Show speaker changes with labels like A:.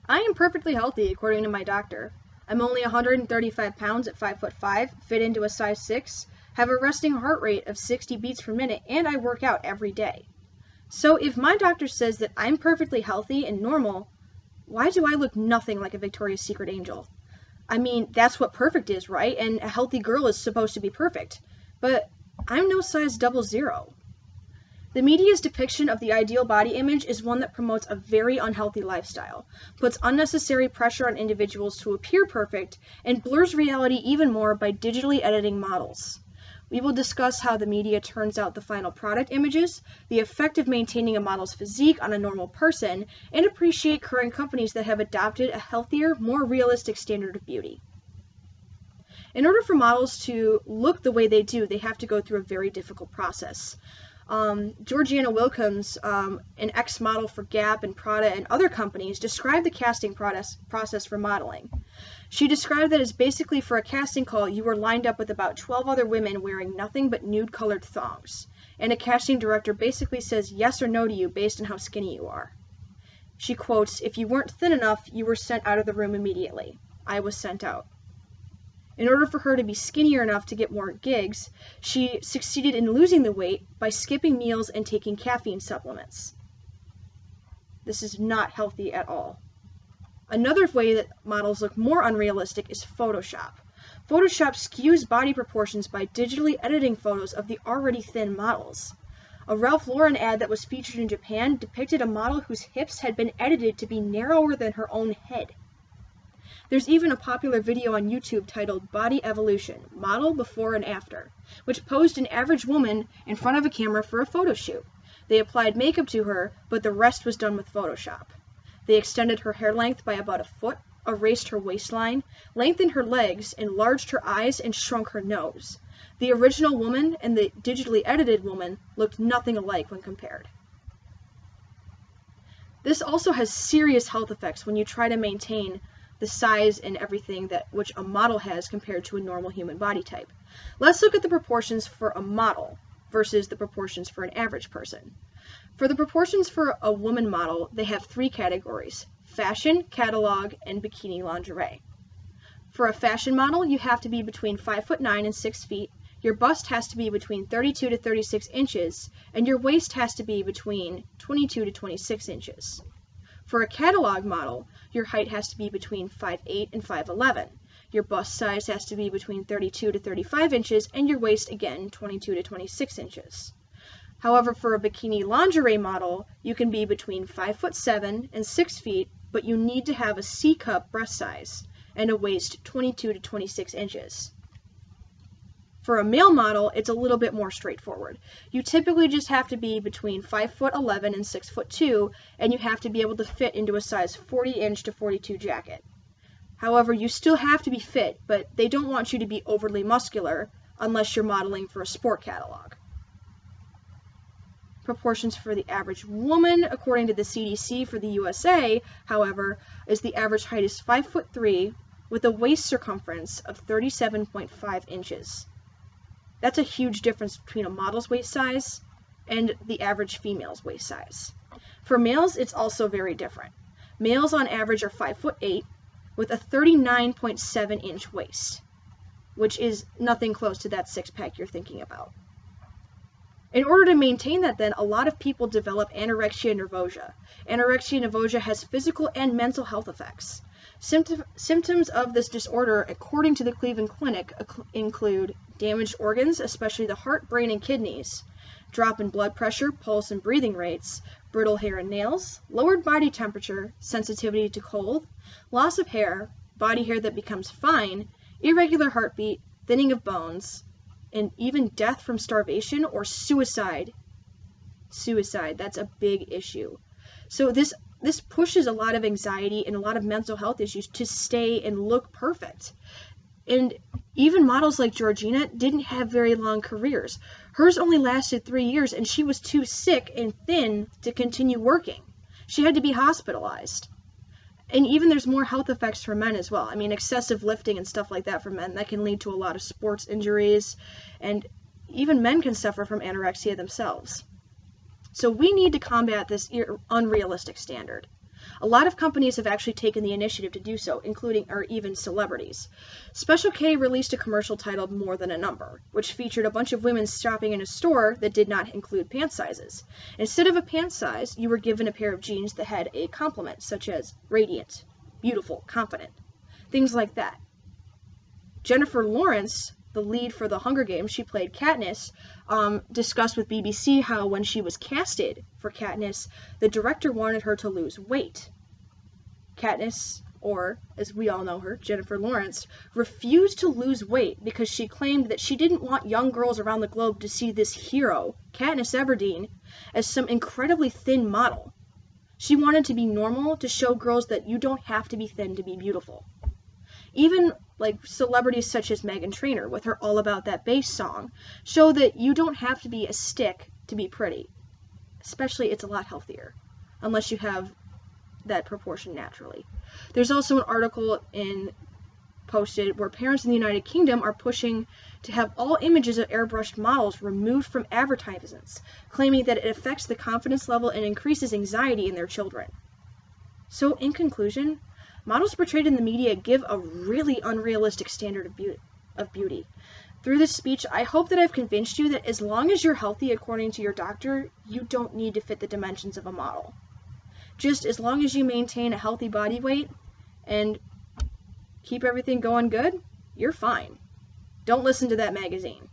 A: I am perfectly healthy, according to my doctor. I'm only 135 pounds at 5'5", fit into a size 6, have a resting heart rate of 60 beats per minute, and I work out every day. So if my doctor says that I'm perfectly healthy and normal, why do I look nothing like a Victoria's Secret angel? I mean, that's what perfect is, right? And a healthy girl is supposed to be perfect. But I'm no size 00. The media's depiction of the ideal body image is one that promotes a very unhealthy lifestyle, puts unnecessary pressure on individuals to appear perfect, and blurs reality even more by digitally editing models. We will discuss how the media turns out the final product images, the effect of maintaining a model's physique on a normal person, and appreciate current companies that have adopted a healthier, more realistic standard of beauty. In order for models to look the way they do, they have to go through a very difficult process. Georgiana Wilkins, an ex-model for Gap and Prada and other companies, described the casting process for modeling. She described that as basically for a casting call, you were lined up with about 12 other women wearing nothing but nude-colored thongs, and a casting director basically says yes or no to you based on how skinny you are. She quotes, "If you weren't thin enough, you were sent out of the room immediately. I was sent out." In order for her to be skinnier enough to get more gigs, she succeeded in losing the weight by skipping meals and taking caffeine supplements. This is not healthy at all. Another way that models look more unrealistic is Photoshop. Photoshop skews body proportions by digitally editing photos of the already thin models. A Ralph Lauren ad that was featured in Japan depicted a model whose hips had been edited to be narrower than her own head. There's even a popular video on YouTube titled Body Evolution, Model Before and After, which posed an average woman in front of a camera for a photo shoot. They applied makeup to her, but the rest was done with Photoshop. They extended her hair length by about a foot, erased her waistline, lengthened her legs, enlarged her eyes, and shrunk her nose. The original woman and the digitally edited woman looked nothing alike when compared. This also has serious health effects when you try to maintain the size and everything which a model has compared to a normal human body type. Let's look at the proportions for a model versus the proportions for an average person. For the proportions for a woman model, they have 3 categories: fashion, catalog, and bikini lingerie. For a fashion model, you have to be between 5'9" and 6 feet, your bust has to be between 32 to 36 inches, and your waist has to be between 22 to 26 inches. For a catalog model, your height has to be between 5'8" and 5'11". Your bust size has to be between 32 to 35 inches, and your waist, again, 22 to 26 inches. However, for a bikini lingerie model, you can be between 5'7" and 6 feet, but you need to have a C-cup breast size and a waist 22 to 26 inches. For a male model, it's a little bit more straightforward. You typically just have to be between 5'11" and 6'2", and you have to be able to fit into a size 40-inch to 42 jacket. However, you still have to be fit, but they don't want you to be overly muscular unless you're modeling for a sport catalog. Proportions for the average woman, according to the CDC for the USA, however, is the average height is 5'3", with a waist circumference of 37.5 inches. That's a huge difference between a model's waist size and the average female's waist size. For males, it's also very different. Males on average are 5'8", with a 39.7-inch waist, which is nothing close to that six-pack you're thinking about. In order to maintain that, then, a lot of people develop anorexia nervosa. Anorexia nervosa has physical and mental health effects. Symptoms of this disorder, according to the Cleveland Clinic, include damaged organs, especially the heart, brain, and kidneys, drop in blood pressure, pulse, and breathing rates, brittle hair and nails, lowered body temperature, sensitivity to cold, loss of hair, body hair that becomes fine, irregular heartbeat, thinning of bones, and even death from starvation or suicide. Suicide, that's a big issue. So this pushes a lot of anxiety and a lot of mental health issues to stay and look perfect. And even models like Georgina didn't have very long careers. Hers only lasted 3 years, and she was too sick and thin to continue working. She had to be hospitalized. And even there's more health effects for men as well. I mean, excessive lifting and stuff like that for men, that can lead to a lot of sports injuries, and even men can suffer from anorexia themselves. So we need to combat this unrealistic standard. A lot of companies have actually taken the initiative to do so, including or even celebrities. Special K released a commercial titled More Than a Number, which featured a bunch of women shopping in a store that did not include pant sizes. Instead of a pant size, you were given a pair of jeans that had a complement, such as radiant, beautiful, confident, things like that. Jennifer Lawrence, the lead for The Hunger Games, she played Katniss, discussed with BBC how when she was casted for Katniss, the director wanted her to lose weight. Katniss, or as we all know her, Jennifer Lawrence, refused to lose weight because she claimed that she didn't want young girls around the globe to see this hero, Katniss Everdeen, as some incredibly thin model. She wanted to be normal, to show girls that you don't have to be thin to be beautiful. Even celebrities such as Meghan Trainor with her All About That Bass song show that you don't have to be a stick to be pretty. Especially, it's a lot healthier, unless you have that proportion naturally. There's also an article posted where parents in the United Kingdom are pushing to have all images of airbrushed models removed from advertisements, claiming that it affects the confidence level and increases anxiety in their children. So, in conclusion, models portrayed in the media give a really unrealistic standard of beauty. Through this speech, I hope that I've convinced you that as long as you're healthy according to your doctor, you don't need to fit the dimensions of a model. Just as long as you maintain a healthy body weight and keep everything going good, you're fine. Don't listen to that magazine.